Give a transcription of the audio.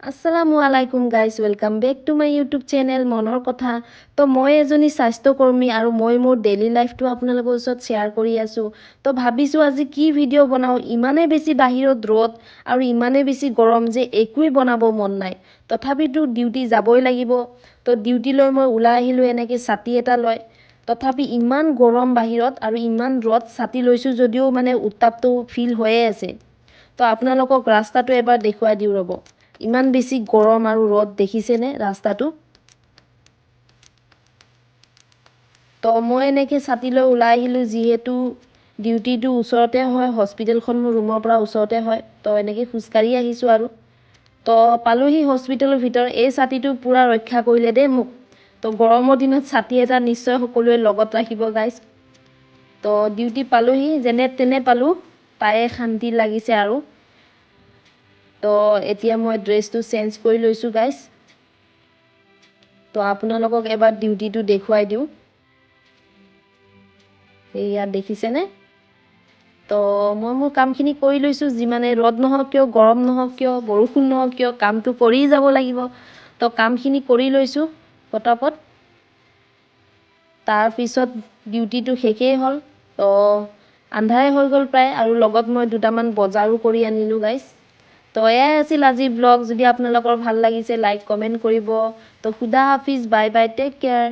আসসালামু আলাইকুম guys welcome back to my YouTube channel মনৰ কথা। তো মই এজনী স্বাস্থ্যকৰ্মী আৰু মই মোৰ ডেইলি লাইফটো আপোনালোকৰ ওচৰত শ্বেয়াৰ কৰি আছোঁ। তো ভাবিছোঁ আজি কি ভিডিঅ' বনাওঁ, ইমানেই বেছি বাহিৰত ৰ'দ আৰু ইমানেই বেছি গৰম যে একোৱেই বনাব মন নাই। তথাপিতো ডিউটি যাবই লাগিব। তো ডিউটিলৈ মই ওলাই আহিলোঁ এনেকৈ ছাতি এটা লৈ। তথাপি ইমান গৰম বাহিৰত আৰু ইমান ৰ'দ, ছাতি লৈছোঁ যদিও মানে উত্তাপটো ফিল হৈয়ে আছে। তো আপোনালোকক ৰাস্তাটো এবাৰ দেখুৱাই দিওঁ ৰ'ব। ইমান বেছি গৰম আৰু ৰ'দ দেখিছেনে ৰাস্তাটো। তো মই এনেকৈ ছাতি লৈ ওলাই আহিলোঁ, যিহেতু ডিউটিটো ওচৰতে হয়, হস্পিটেলখন মোৰ ৰুমৰ পৰা ওচৰতে হয়। তো এনেকৈ খোজকাঢ়ি আহিছোঁ আৰু তো পালোহি হস্পিটেলৰ ভিতৰত। এই ছাতিটো পূৰা ৰক্ষা কৰিলে দেই মোক। তো গৰমৰ দিনত ছাতি এটা নিশ্চয় সকলোৱে লগত ৰাখিব গাইজ। তো ডিউটি পালোহি, যেনে তেনে পালোঁ, পায়ে শান্তি লাগিছে আৰু। তো এতিয়া মই ড্ৰেছটো চেঞ্জ কৰি লৈছোঁ গাইজ। তো আপোনালোকক এবাৰ ডিউটিটো দেখুৱাই দিওঁ। এয়া দেখিছেনে। তো মই মোৰ কামখিনি কৰি লৈছোঁ, যিমানে ৰ'দ নহওক কিয়, গৰম নহওক কিয়, বৰষুণ নহওক কিয়, কামটো কৰি যাব লাগিব। তো কামখিনি কৰি লৈছোঁ পটাপট। তাৰপিছত ডিউটিটো শেষেই হ'ল। তো আন্ধাৰে হৈ গ'ল প্ৰায়, আৰু লগত মই দুটামান বজাৰো কৰি আনিলোঁ গাইজ। তো এয়াই আছিল আজিৰ ব্লগ। যদি আপোনালোকৰ ভাল লাগিছে লাইক কমেণ্ট কৰিব। তো খুদা হাফিজ, বাই বাই, টেক কেয়াৰ।